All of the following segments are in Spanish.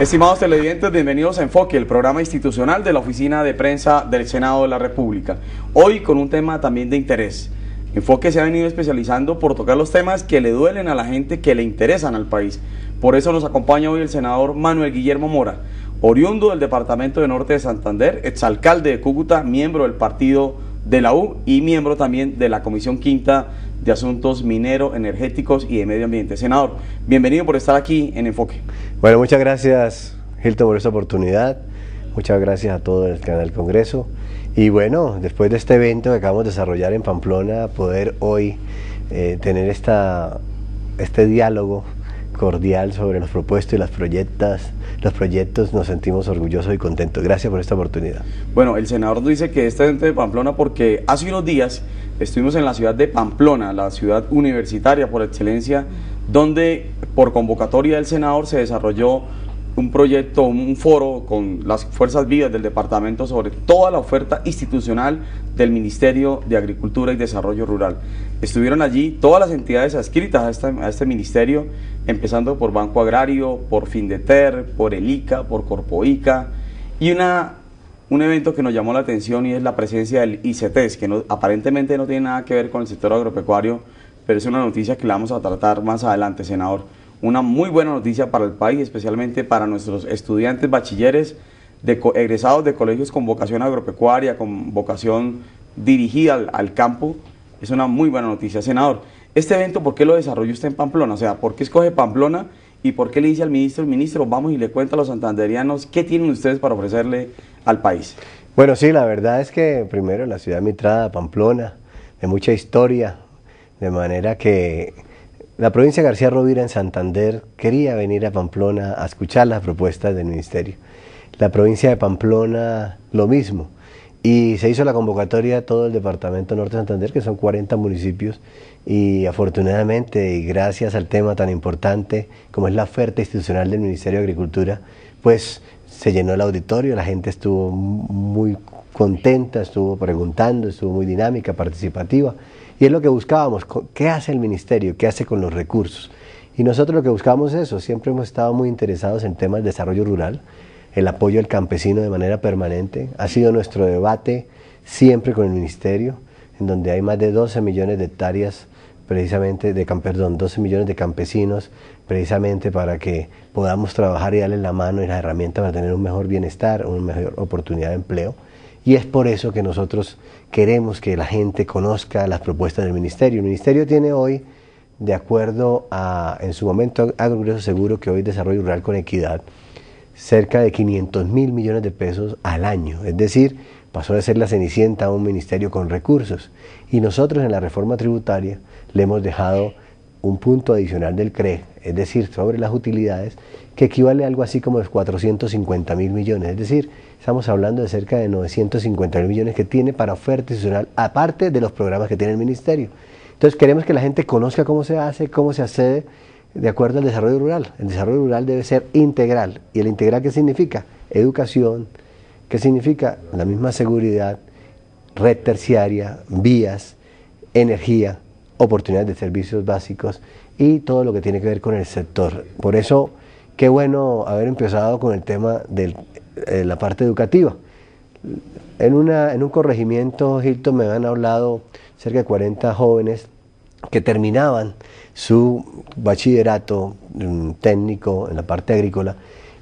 Estimados televidentes, bienvenidos a Enfoque, el programa institucional de la Oficina de Prensa del Senado de la República. Hoy con un tema también de interés. Enfoque se ha venido especializando por tocar los temas que le duelen a la gente, que le interesan al país. Por eso nos acompaña hoy el senador Manuel Guillermo Mora, oriundo del departamento de Norte de Santander, exalcalde de Cúcuta, miembro del partido de la U y miembro también de la Comisión Quinta de Asuntos Mineros, Energéticos y de Medio Ambiente. Senador, bienvenido por estar aquí en Enfoque. Bueno, muchas gracias, Hilton, por esta oportunidad. Muchas gracias a todo el canal del Congreso. Y bueno, después de este evento que acabamos de desarrollar en Pamplona, poder hoy tener este diálogo cordial sobre los propuestos y los proyectos, nos sentimos orgullosos y contentos. Gracias por esta oportunidad. Bueno, el senador dice que este evento de Pamplona porque hace unos días estuvimos en la ciudad de Pamplona, la ciudad universitaria por excelencia, donde por convocatoria del senador se desarrolló un proyecto, un foro con las fuerzas vivas del departamento sobre toda la oferta institucional del Ministerio de Agricultura y Desarrollo Rural. Estuvieron allí todas las entidades adscritas a este ministerio, empezando por Banco Agrario, por Findeter, por el ICA, por Corpoica, y un evento que nos llamó la atención y es la presencia del ICETES, que aparentemente no tiene nada que ver con el sector agropecuario, pero es una noticia que la vamos a tratar más adelante, senador. Una muy buena noticia para el país, especialmente para nuestros estudiantes bachilleres, egresados de colegios con vocación agropecuaria, con vocación dirigida al campo. Es una muy buena noticia. Senador, este evento, ¿por qué lo desarrolló usted en Pamplona? O sea, ¿por qué escoge Pamplona y por qué le dice al ministro, vamos y le cuenta a los santanderianos qué tienen ustedes para ofrecerle al país? Bueno, sí, la verdad es que primero la ciudad mitrada, Pamplona, de mucha historia, de manera que la provincia de García Rovira en Santander quería venir a Pamplona a escuchar las propuestas del ministerio. La provincia de Pamplona lo mismo. Y se hizo la convocatoria a todo el departamento Norte de Santander, que son 40 municipios, y afortunadamente y gracias al tema tan importante como es la oferta institucional del Ministerio de Agricultura, pues se llenó el auditorio, la gente estuvo muy contenta, estuvo preguntando, estuvo muy dinámica, participativa. Y es lo que buscábamos, ¿qué hace el ministerio? ¿Qué hace con los recursos? Y nosotros lo que buscábamos es eso, siempre hemos estado muy interesados en temas de desarrollo rural, el apoyo al campesino de manera permanente, ha sido nuestro debate siempre con el ministerio, en donde hay más de 12 millones de hectáreas, precisamente, 12 millones de campesinos, precisamente para que podamos trabajar y darles la mano y las herramientas para tener un mejor bienestar, una mejor oportunidad de empleo. Y es por eso que nosotros queremos que la gente conozca las propuestas del ministerio. El ministerio tiene hoy, de acuerdo a, en su momento, Agrogreso Seguro, que hoy Desarrollo Rural con Equidad, cerca de 500.000 millones de pesos al año. Es decir, pasó de ser la Cenicienta a un ministerio con recursos. Y nosotros en la reforma tributaria le hemos dejado un punto adicional del CRE, es decir, sobre las utilidades, que equivale a algo así como los 450.000 millones, es decir, estamos hablando de cerca de 950.000 millones que tiene para oferta institucional, aparte de los programas que tiene el ministerio. Entonces queremos que la gente conozca cómo se hace, cómo se accede de acuerdo al desarrollo rural. El desarrollo rural debe ser integral. ¿Y el integral qué significa? Educación, ¿qué significa? La misma seguridad, red terciaria, vías, energía, oportunidades de servicios básicos y todo lo que tiene que ver con el sector. Por eso, qué bueno haber empezado con el tema de la parte educativa. En un corregimiento, Hilton, me han hablado cerca de 40 jóvenes que terminaban su bachillerato técnico en la parte agrícola,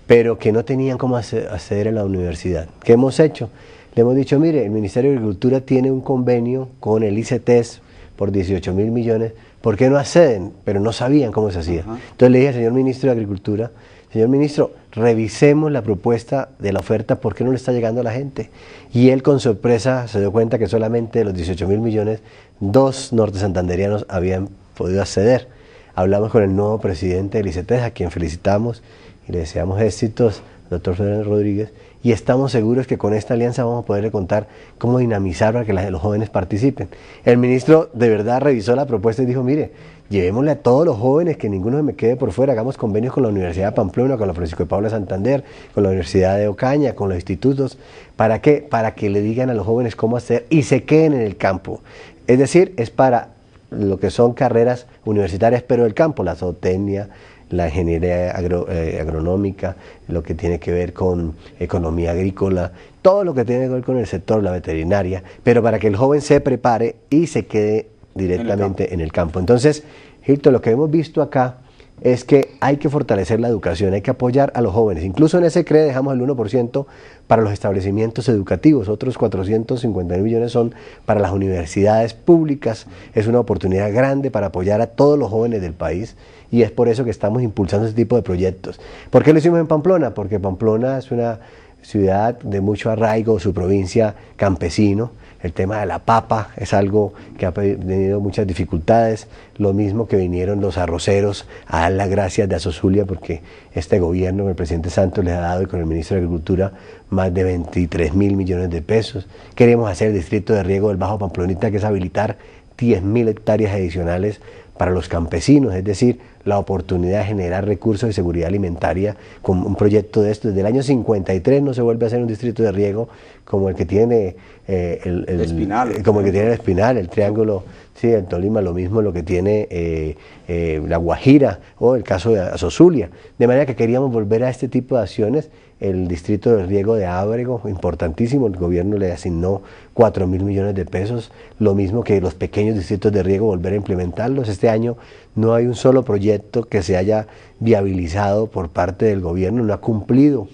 pero que no tenían cómo acceder a la universidad. ¿Qué hemos hecho? Le hemos dicho, mire, el Ministerio de Agricultura tiene un convenio con el ICETES por 18.000 millones, ¿por qué no acceden? Pero no sabían cómo se hacía. Entonces le dije al señor ministro de Agricultura, señor ministro, revisemos la propuesta de la oferta, ¿por qué no le está llegando a la gente? Y él con sorpresa se dio cuenta que solamente de los 18.000 millones, 2 norte santanderianos habían podido acceder. Hablamos con el nuevo presidente del ICETES, a quien felicitamos y le deseamos éxitos, doctor Fernando Rodríguez, y estamos seguros que con esta alianza vamos a poderle contar cómo dinamizar para que los jóvenes participen. El ministro de verdad revisó la propuesta y dijo, mire, llevémosle a todos los jóvenes, que ninguno se me quede por fuera, hagamos convenios con la Universidad de Pamplona, con la Francisco de Paula Santander, con la Universidad de Ocaña, con los institutos. ¿Para qué? Para que le digan a los jóvenes cómo hacer y se queden en el campo. Es decir, es para lo que son carreras universitarias, pero del campo, la zootecnia, la ingeniería agronómica, lo que tiene que ver con economía agrícola, todo lo que tiene que ver con el sector, la veterinaria, pero para que el joven se prepare y se quede directamente en el campo. Entonces, Hilton, lo que hemos visto acá es que hay que fortalecer la educación, hay que apoyar a los jóvenes. Incluso en ese CRE dejamos el 1% para los establecimientos educativos, otros 450 millones son para las universidades públicas. Es una oportunidad grande para apoyar a todos los jóvenes del país y es por eso que estamos impulsando este tipo de proyectos. ¿Por qué lo hicimos en Pamplona? Porque Pamplona es una ciudad de mucho arraigo, su provincia campesino. El tema de la papa es algo que ha tenido muchas dificultades, lo mismo que vinieron los arroceros a dar las gracias de Azozulia porque este gobierno, con el presidente Santos, les ha dado y con el ministro de Agricultura más de 23.000 millones de pesos. Queremos hacer el distrito de riego del Bajo Pamplonita, que es habilitar 10.000 hectáreas adicionales para los campesinos, es decir, la oportunidad de generar recursos de seguridad alimentaria con un proyecto de esto. Desde el año 53 no se vuelve a hacer un distrito de riego como el que tiene el Espinal, como el que tiene el Espinal, el Triángulo, sí, el Tolima, lo mismo lo que tiene la Guajira o el caso de Azozulia. De manera que queríamos volver a este tipo de acciones. El distrito de riego de Ábrego, importantísimo, el gobierno le asignó 4.000 millones de pesos, lo mismo que los pequeños distritos de riego, volver a implementarlos. Este año no hay un solo proyecto que se haya viabilizado por parte del gobierno, no ha cumplido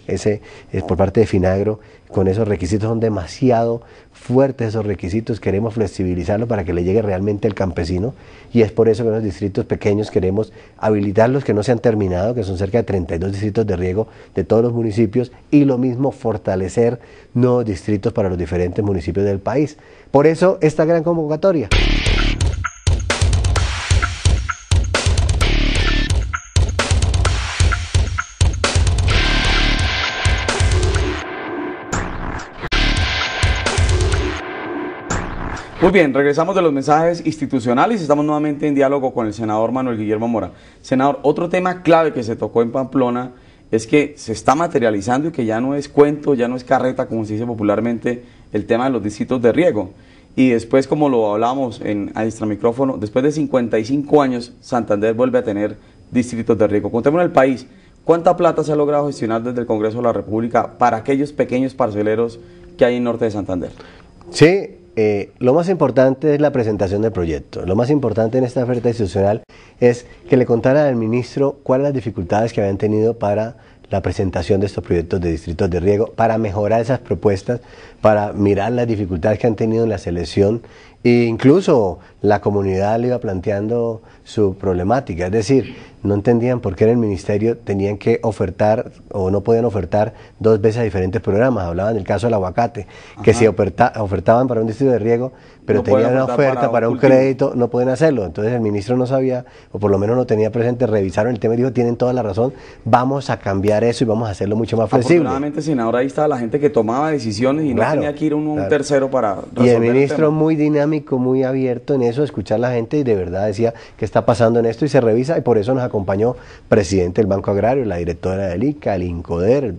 por parte de Finagro con esos requisitos, son demasiado fuertes esos requisitos, queremos flexibilizarlo para que le llegue realmente al campesino y es por eso que en los distritos pequeños queremos habilitar los que no se han terminado, que son cerca de 32 distritos de riego de todos los municipios y lo mismo fortalecer nuevos distritos para los diferentes municipios del país. Por eso esta gran convocatoria. Muy bien, regresamos de los mensajes institucionales y estamos nuevamente en diálogo con el senador Manuel Guillermo Mora. Senador, otro tema clave que se tocó en Pamplona es que se está materializando y que ya no es cuento, ya no es carreta, como se dice popularmente, el tema de los distritos de riego. Y después, como lo hablábamos a extra micrófono, después de 55 años, Santander vuelve a tener distritos de riego. Contémonos el país, ¿cuánta plata se ha logrado gestionar desde el Congreso de la República para aquellos pequeños parceleros que hay en norte de Santander? Sí. Lo más importante es la presentación del proyecto. Lo más importante en esta oferta institucional es que le contara al ministro cuáles las dificultades que habían tenido para la presentación de estos proyectos de distritos de riego, para mejorar esas propuestas, para mirar las dificultades que han tenido en la selección e incluso la comunidad le iba planteando su problemática, es decir, no entendían por qué en el ministerio tenían que ofertar o no podían ofertar dos veces a diferentes programas. Hablaban del caso del aguacate, que si ofertaban para un distrito de riego, pero no tenían una oferta para un crédito, no pueden hacerlo. Entonces el ministro no sabía, o por lo menos no tenía presente, revisaron el tema y dijo, tienen toda la razón, vamos a cambiar eso y vamos a hacerlo mucho más flexible. Afortunadamente, senador, ahí estaba la gente que tomaba decisiones y no tenía que ir un tercero para resolver. Y el ministro muy dinámico, muy abierto en eso, escuchar a la gente y de verdad decía qué está pasando en esto y se revisa y por eso nos acompañó presidente del Banco Agrario, la directora del ICA, el INCODER,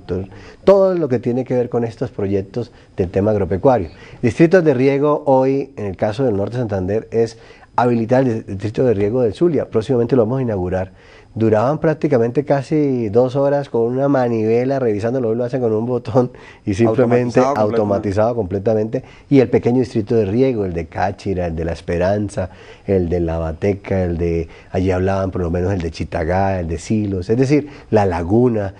todo lo que tiene que ver con estos proyectos del tema agropecuario. Distritos de riego hoy, en el caso del norte de Santander, es habilitar el distrito de riego del Zulia, próximamente lo vamos a inaugurar. Duraban prácticamente casi 2 horas con una manivela revisándolo, hoy lo hacen con un botón y simplemente automatizado completamente. Y el pequeño distrito de riego, el de Cáchira, el de La Esperanza, el de La Bateca, allí hablaban por lo menos el de Chitagá, el de Silos, es decir, La Laguna,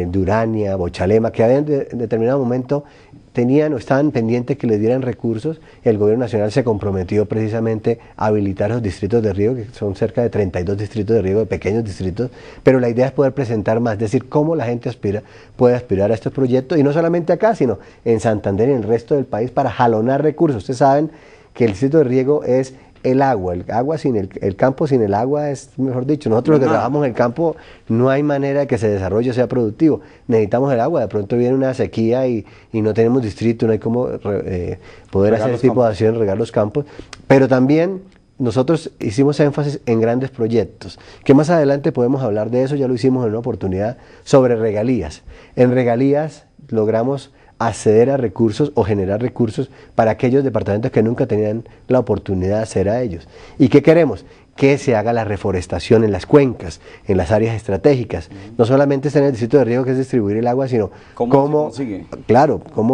Durania, Bochalema, que habían en determinado momento tenían o estaban pendientes que les dieran recursos y el gobierno nacional se comprometió precisamente a habilitar los distritos de riego, que son cerca de 32 distritos de riego, de pequeños distritos, pero la idea es poder presentar más, es decir, cómo la gente puede aspirar a estos proyectos y no solamente acá, sino en Santander y en el resto del país para jalonar recursos. Ustedes saben que el distrito de riego es el agua sin el campo sin el agua es, mejor dicho, nosotros los que trabajamos en el campo no hay manera de que se desarrolle o sea productivo, necesitamos el agua, de pronto viene una sequía y no tenemos distrito, no hay cómo poder hacer ese tipo de acciones, regar los campos, pero también nosotros hicimos énfasis en grandes proyectos, que más adelante podemos hablar de eso, ya lo hicimos en una oportunidad, sobre regalías. En regalías logramos acceder a recursos o generar recursos para aquellos departamentos que nunca tenían la oportunidad de hacer a ellos. ¿Y qué queremos? que se haga la reforestación en las cuencas, en las áreas estratégicas. No solamente está en el distrito de riego, que es distribuir el agua, sino cómo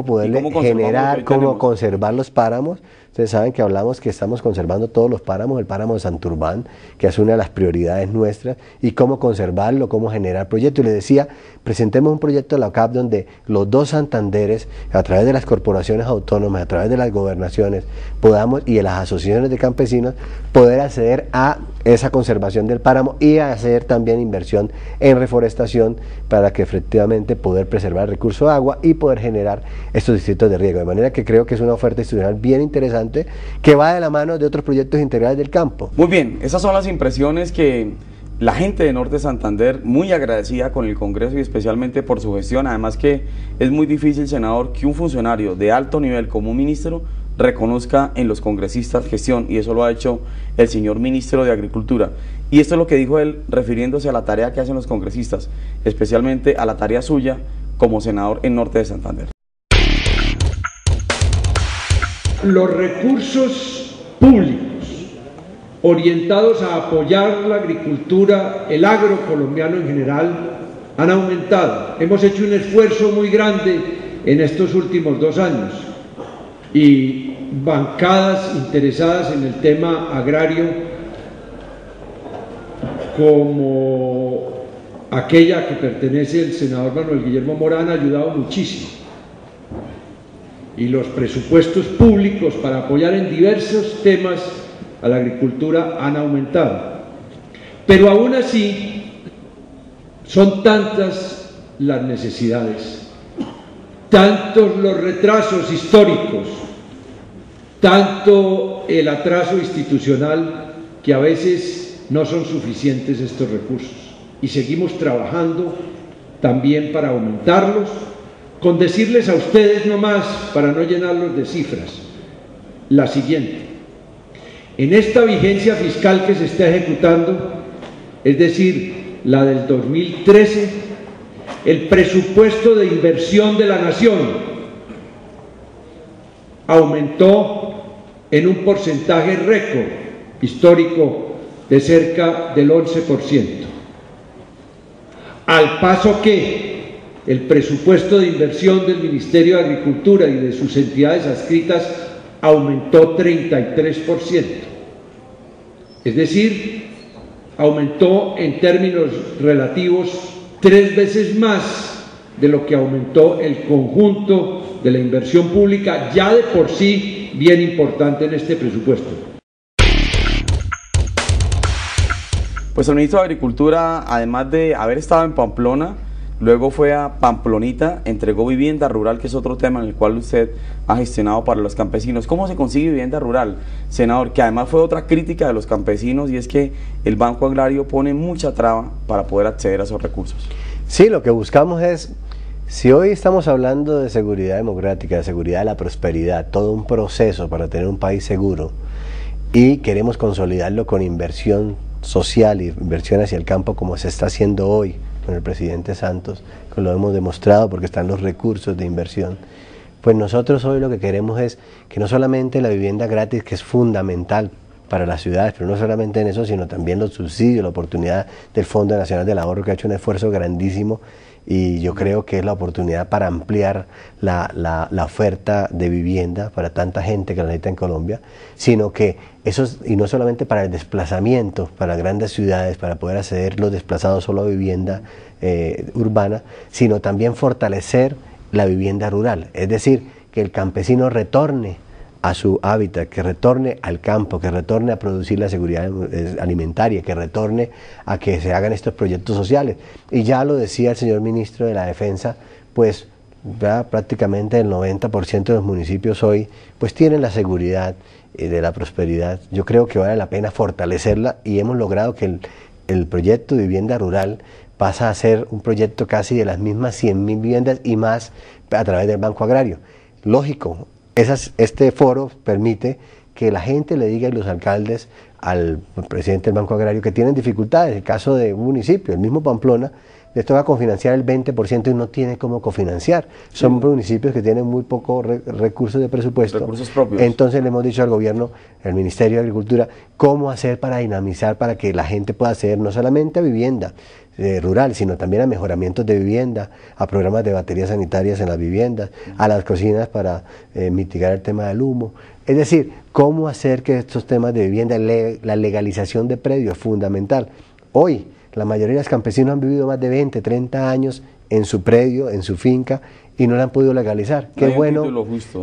poderle generar, cómo conservar los páramos. Ustedes saben que hablamos que estamos conservando todos los páramos, el páramo de Santurbán, que es una de las prioridades nuestras, y cómo conservarlo, cómo generar proyectos. Y les decía, presentemos un proyecto de la OCAP donde los dos Santanderes, a través de las corporaciones autónomas, a través de las gobernaciones, podamos, y de las asociaciones de campesinos, poder acceder a esa conservación del páramo y a hacer también inversión en reforestación para que efectivamente poder preservar el recurso de agua y poder generar estos distritos de riego. De manera que creo que es una oferta institucional bien interesante que va de la mano de otros proyectos integrales del campo. Muy bien, esas son las impresiones que la gente de Norte Santander, muy agradecida con el Congreso y especialmente por su gestión. Además que es muy difícil, senador, que un funcionario de alto nivel como un ministro reconozca en los congresistas gestión, y eso lo ha hecho el señor ministro de Agricultura. Y esto es lo que dijo él refiriéndose a la tarea que hacen los congresistas, especialmente a la tarea suya como senador en Norte de Santander. Los recursos públicos orientados a apoyar la agricultura, el agro colombiano en general, han aumentado. Hemos hecho un esfuerzo muy grande en estos últimos 2 años y bancadas interesadas en el tema agrario como aquella que pertenece al senador Manuel Guillermo Mora han ayudado muchísimo. Y los presupuestos públicos para apoyar en diversos temas a la agricultura han aumentado. Pero aún así, son tantas las necesidades, tantos los retrasos históricos, tanto el atraso institucional, que a veces no son suficientes estos recursos. Y seguimos trabajando también para aumentarlos, con decirles a ustedes nomás, para no llenarlos de cifras, la siguiente: en esta vigencia fiscal que se está ejecutando, es decir, la del 2013, el presupuesto de inversión de la nación aumentó en un porcentaje récord histórico de cerca del 11%, al paso que el presupuesto de inversión del Ministerio de Agricultura y de sus entidades adscritas aumentó 33%. Es decir, aumentó en términos relativos 3 veces más de lo que aumentó el conjunto de la inversión pública, ya de por sí bien importante en este presupuesto. Pues el ministro de Agricultura, además de haber estado en Pamplona, luego fue a Pamplonita, entregó vivienda rural, que es otro tema en el cual usted ha gestionado para los campesinos. ¿Cómo se consigue vivienda rural, senador? Que además fue otra crítica de los campesinos, y es que el Banco Agrario pone mucha traba para poder acceder a esos recursos. Sí, lo que buscamos es, si hoy estamos hablando de seguridad democrática, de seguridad de la prosperidad, todo un proceso para tener un país seguro, y queremos consolidarlo con inversión social y inversión hacia el campo, como se está haciendo hoy con el presidente Santos, que lo hemos demostrado porque están los recursos de inversión, pues nosotros hoy lo que queremos es que no solamente la vivienda gratis, que es fundamental para las ciudades, pero no solamente en eso, sino también los subsidios, la oportunidad del Fondo Nacional del Ahorro, que ha hecho un esfuerzo grandísimo, y yo creo que es la oportunidad para ampliar la oferta de vivienda para tanta gente que la necesita en Colombia, sino que eso, y no solamente para el desplazamiento, para grandes ciudades, para poder acceder los desplazados solo a vivienda urbana, sino también fortalecer la vivienda rural, es decir, que el campesino retorne a su hábitat, que retorne al campo, que retorne a producir la seguridad alimentaria, que retorne a que se hagan estos proyectos sociales. Y ya lo decía el señor ministro de la Defensa, pues ya prácticamente el 90% de los municipios hoy pues tienen la seguridad de la prosperidad. Yo creo que vale la pena fortalecerla, y hemos logrado que el proyecto de vivienda rural pasa a ser un proyecto casi de las mismas 100.000 viviendas y más a través del Banco Agrario. Lógico, este foro permite que la gente le diga, y los alcaldes, al presidente del Banco Agrario, que tienen dificultades. El caso de un municipio, el mismo Pamplona, les toca cofinanciar el 20% y no tiene cómo cofinanciar. Son municipios que tienen muy pocos recursos de presupuesto. Recursos propios. Entonces le hemos dicho al gobierno, al Ministerio de Agricultura, cómo hacer para dinamizar, para que la gente pueda acceder no solamente a vivienda rural, sino también a mejoramientos de vivienda, a programas de baterías sanitarias en las viviendas, a las cocinas para mitigar el tema del humo. Es decir, cómo hacer que estos temas de vivienda, la legalización de predios es fundamental. Hoy, la mayoría de los campesinos han vivido más de 20, 30 años en su predio, en su finca, y no la han podido legalizar. Qué bueno,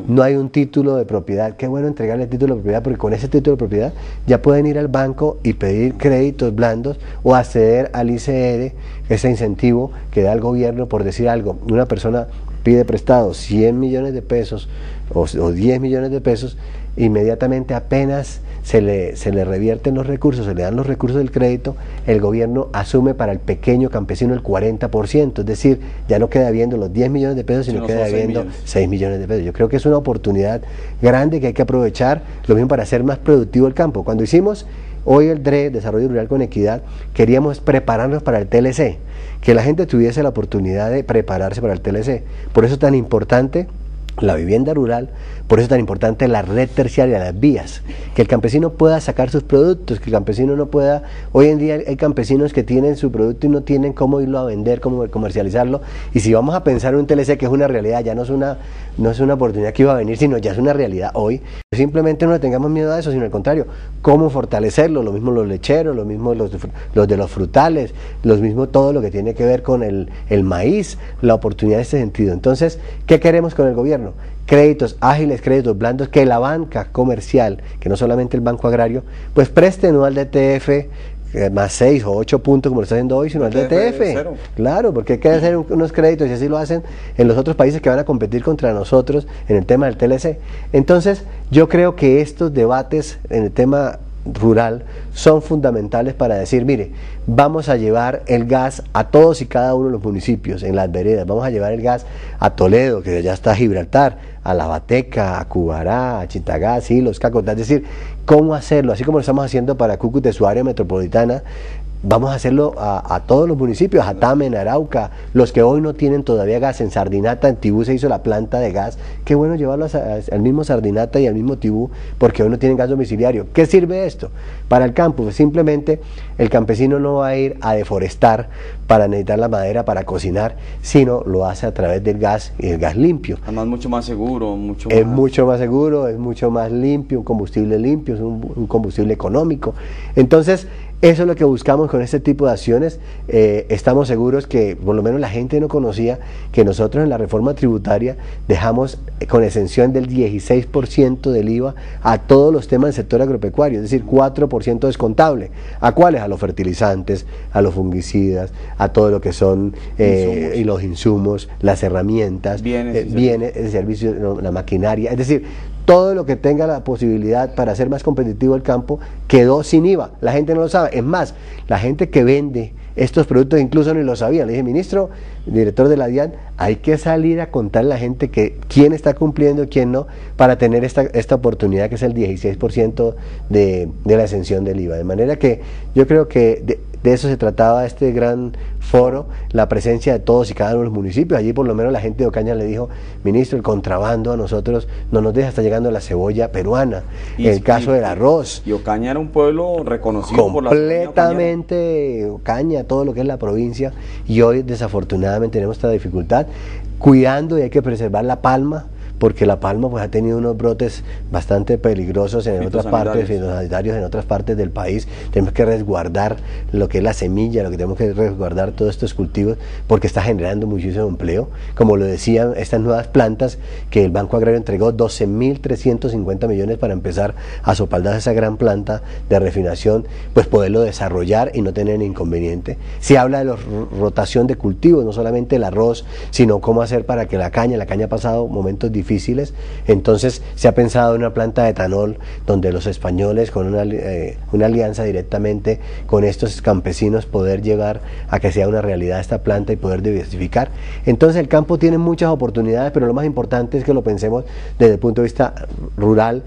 no hay un título de propiedad. Qué bueno entregarle el título de propiedad, porque con ese título de propiedad ya pueden ir al banco y pedir créditos blandos o acceder al ICR, ese incentivo que da el gobierno, por decir algo. Una persona pide prestado 100 millones de pesos o 10 millones de pesos, inmediatamente apenas se le revierten los recursos, se le dan los recursos del crédito, el gobierno asume para el pequeño campesino el 40%, es decir, ya no queda viendo los 10 millones de pesos, sino queda viendo 6 millones de pesos. Yo creo que es una oportunidad grande que hay que aprovechar, lo mismo para hacer más productivo el campo. Cuando hicimos hoy el DRE, Desarrollo Rural con Equidad, queríamos prepararnos para el TLC, que la gente tuviese la oportunidad de prepararse para el TLC. Por eso es tan importante la vivienda rural, por eso es tan importante la red terciaria, las vías, que el campesino pueda sacar sus productos, que el campesino no pueda, hoy en día hay campesinos que tienen su producto y no tienen cómo irlo a vender, cómo comercializarlo, y si vamos a pensar en un TLC que es una realidad, ya no es una oportunidad que iba a venir, sino ya es una realidad hoy, simplemente no le tengamos miedo a eso, sino al contrario, cómo fortalecerlo, lo mismo los lecheros, lo mismo los de los frutales, lo mismo todo lo que tiene que ver con el maíz, la oportunidad en ese sentido. Entonces, ¿qué queremos con el gobierno? Créditos ágiles, créditos blandos, que la banca comercial, que no solamente el Banco Agrario, pues preste no al DTF más 6 o 8 puntos como lo está haciendo hoy, sino al DTF. Claro, porque hay que hacer unos créditos y así lo hacen en los otros países que van a competir contra nosotros en el tema del TLC. Entonces, yo creo que estos debates en el tema rural son fundamentales para decir, mire, vamos a llevar el gas a todos y cada uno de los municipios, en las veredas, vamos a llevar el gas a Toledo, que ya está Gibraltar, a La Bateca, a Cubará, a Chitagás, Los Cacos, es decir, cómo hacerlo, así como lo estamos haciendo para Cúcuta, su área metropolitana, vamos a hacerlo a todos los municipios, a Tamen, Arauca, los que hoy no tienen todavía gas. En Sardinata, en Tibú se hizo la planta de gas, qué bueno llevarlo al mismo Sardinata y al mismo Tibú, porque hoy no tienen gas domiciliario. ¿Qué sirve esto? Para el campo, pues simplemente el campesino no va a ir a deforestar para necesitar la madera para cocinar, sino lo hace a través del gas y el gas limpio. Además mucho más seguro, es mucho más seguro, es mucho más limpio, un combustible limpio, es un combustible económico. Entonces, eso es lo que buscamos con este tipo de acciones. Estamos seguros que por lo menos la gente no conocía que nosotros en la reforma tributaria dejamos con exención del 16% del IVA a todos los temas del sector agropecuario, es decir, 4% descontable. ¿A cuáles? A los fertilizantes, a los fungicidas, a todo lo que son y los insumos, las herramientas, bienes, el servicio, la maquinaria, es decir, todo lo que tenga la posibilidad para hacer más competitivo el campo quedó sin IVA. La gente no lo sabe. Es más, la gente que vende estos productos incluso ni lo sabía. Le dije, ministro, director de la DIAN, hay que salir a contarle a la gente que quién está cumpliendo y quién no, para tener esta oportunidad que es el 16% de la exención del IVA. De manera que yo creo que de eso se trataba este gran foro, la presencia de todos y cada uno de los municipios. Allí por lo menos la gente de Ocaña le dijo, ministro, el contrabando a nosotros no nos deja, está llegando la cebolla peruana, el caso del arroz. Y Ocaña era un pueblo reconocido completamente Ocaña, todo lo que es la provincia, y hoy desafortunadamente tenemos esta dificultad, cuidando, y hay que preservar la palma, porque la palma pues ha tenido unos brotes bastante peligrosos en otras partes, fitosanitarios en otras partes del país. Tenemos que resguardar lo que es la semilla, lo que tenemos que resguardar todos estos cultivos, porque está generando muchísimo empleo. Como lo decían estas nuevas plantas que el Banco Agrario entregó 12.350 millones para empezar a sopaldar esa gran planta de refinación, pues poderlo desarrollar y no tener inconveniente. Se habla de la rotación de cultivos, no solamente el arroz, sino cómo hacer para que la caña ha pasado momentos difíciles. Entonces se ha pensado en una planta de etanol donde los españoles con una alianza directamente con estos campesinos poder llegar a que sea una realidad esta planta y poder diversificar. Entonces el campo tiene muchas oportunidades, pero lo más importante es que lo pensemos desde el punto de vista rural,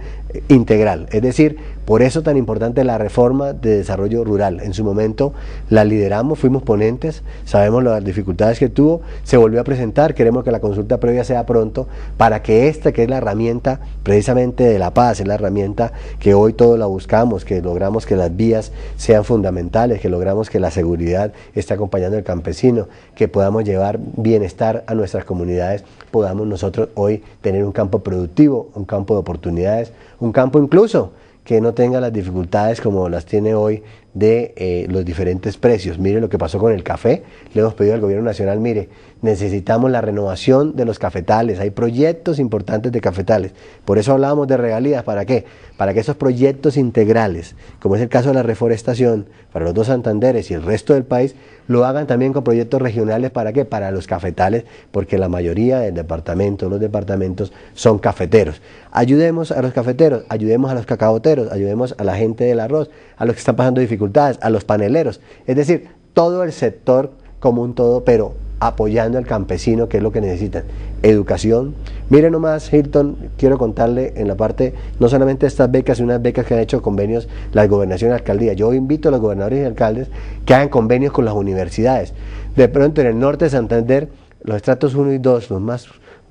integral. Es decir, por eso tan importante la reforma de desarrollo rural. En su momento la lideramos, fuimos ponentes, sabemos las dificultades que tuvo, se volvió a presentar, queremos que la consulta previa sea pronto para que esta, que es la herramienta precisamente de la paz, es la herramienta que hoy todos la buscamos, que logramos que las vías sean fundamentales, que logramos que la seguridad esté acompañando al campesino, que podamos llevar bienestar a nuestras comunidades, podamos nosotros hoy tener un campo productivo, un campo de oportunidades, un campo incluso que no tenga las dificultades como las tiene hoy de los diferentes precios. Mire lo que pasó con el café, le hemos pedido al gobierno nacional, mire, necesitamos la renovación de los cafetales, hay proyectos importantes de cafetales, por eso hablábamos de regalías, ¿para qué? Para que esos proyectos integrales, como es el caso de la reforestación, para los dos Santanderes y el resto del país, lo hagan también con proyectos regionales, ¿para qué? Para los cafetales, porque la mayoría del departamento, los departamentos son cafeteros. Ayudemos a los cafeteros, ayudemos a los cacaoteros, ayudemos a la gente del arroz, a los que están pasando dificultades, a los paneleros, es decir, todo el sector como un todo, pero apoyando al campesino, que es lo que necesitan. Educación. Miren nomás, Hilton, quiero contarle en la parte, no solamente estas becas, sino unas becas que han hecho convenios las gobernaciones y alcaldías. Yo invito a los gobernadores y alcaldes que hagan convenios con las universidades. De pronto en el norte de Santander, los estratos 1 y 2, los más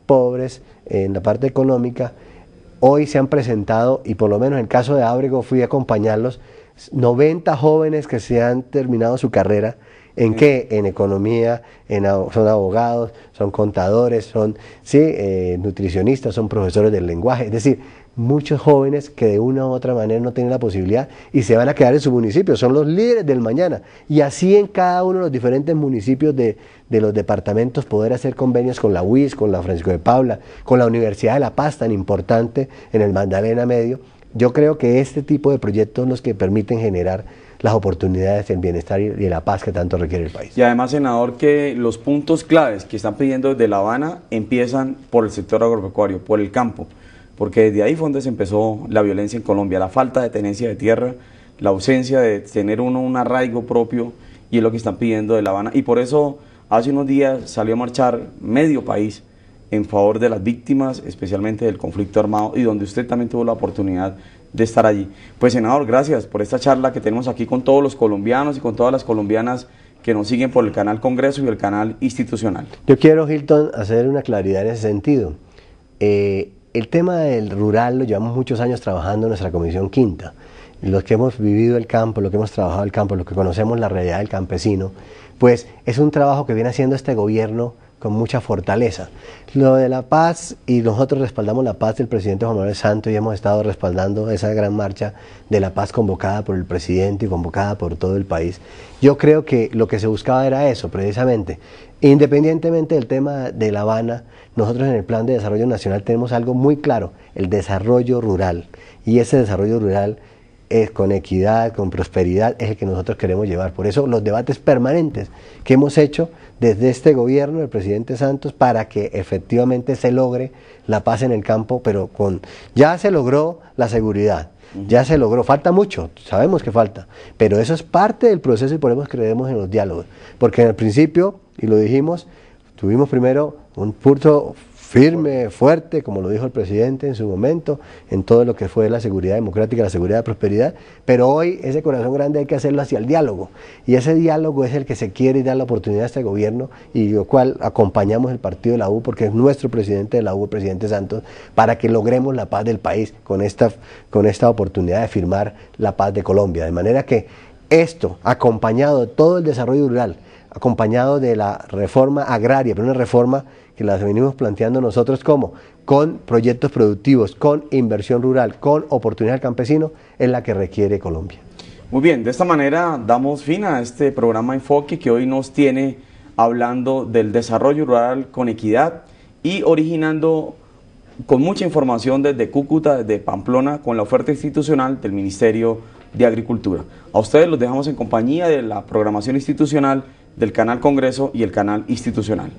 pobres en la parte económica, hoy se han presentado, y por lo menos en el caso de Ábrego fui a acompañarlos, 90 jóvenes que se han terminado su carrera. ¿En qué? En economía, son abogados, son contadores, son nutricionistas, son profesores del lenguaje. Es decir, muchos jóvenes que de una u otra manera no tienen la posibilidad y se van a quedar en su municipio, son los líderes del mañana. Y así en cada uno de los diferentes municipios de los departamentos poder hacer convenios con la UIS, con la Francisco de Paula, con la Universidad de La Paz, tan importante en el Magdalena Medio. Yo creo que este tipo de proyectos son los que permiten generar las oportunidades, el bienestar y la paz que tanto requiere el país. Y además, senador, que los puntos claves que están pidiendo desde La Habana empiezan por el sector agropecuario, por el campo, porque desde ahí fue donde se empezó la violencia en Colombia, la falta de tenencia de tierra, la ausencia de tener uno un arraigo propio, y es lo que están pidiendo de La Habana. Y por eso hace unos días salió a marchar medio país en favor de las víctimas, especialmente del conflicto armado, y donde usted también tuvo la oportunidad de estar allí. Pues, senador, gracias por esta charla que tenemos aquí con todos los colombianos y con todas las colombianas que nos siguen por el canal Congreso y el canal institucional. Yo quiero, Hilton, hacer una claridad en ese sentido. El tema del rural lo llevamos muchos años trabajando en nuestra Comisión Quinta. Los que hemos vivido el campo, los que hemos trabajado el campo, los que conocemos la realidad del campesino, pues es un trabajo que viene haciendo este gobierno con mucha fortaleza. Lo de la paz, y nosotros respaldamos la paz del presidente Juan Manuel Santos y hemos estado respaldando esa gran marcha de la paz convocada por el presidente y convocada por todo el país. Yo creo que lo que se buscaba era eso, precisamente. Independientemente del tema de La Habana, nosotros en el Plan de Desarrollo Nacional tenemos algo muy claro, el desarrollo rural. Y ese desarrollo rural es con equidad, con prosperidad, es el que nosotros queremos llevar. Por eso los debates permanentes que hemos hecho desde este gobierno del presidente Santos para que efectivamente se logre la paz en el campo, pero ya se logró la seguridad, ya se logró, falta mucho, sabemos que falta, pero eso es parte del proceso y por eso creemos en los diálogos, porque en el principio, y lo dijimos, tuvimos primero un pulso firme, fuerte, como lo dijo el presidente en su momento, en todo lo que fue la seguridad democrática, la seguridad de prosperidad, pero hoy ese corazón grande hay que hacerlo hacia el diálogo, y ese diálogo es el que se quiere dar la oportunidad a este gobierno, y lo cual acompañamos el partido de la U, porque es nuestro presidente de la U, el presidente Santos, para que logremos la paz del país con esta oportunidad de firmar la paz de Colombia, de manera que esto, acompañado de todo el desarrollo rural, acompañado de la reforma agraria, pero una reforma que las venimos planteando nosotros como con proyectos productivos, con inversión rural, con oportunidad al campesino, es la que requiere Colombia. Muy bien, de esta manera damos fin a este programa Enfoque que hoy nos tiene hablando del desarrollo rural con equidad y originando con mucha información desde Cúcuta, desde Pamplona, con la oferta institucional del Ministerio de Agricultura. A ustedes los dejamos en compañía de la programación institucional del canal Congreso y el canal institucional.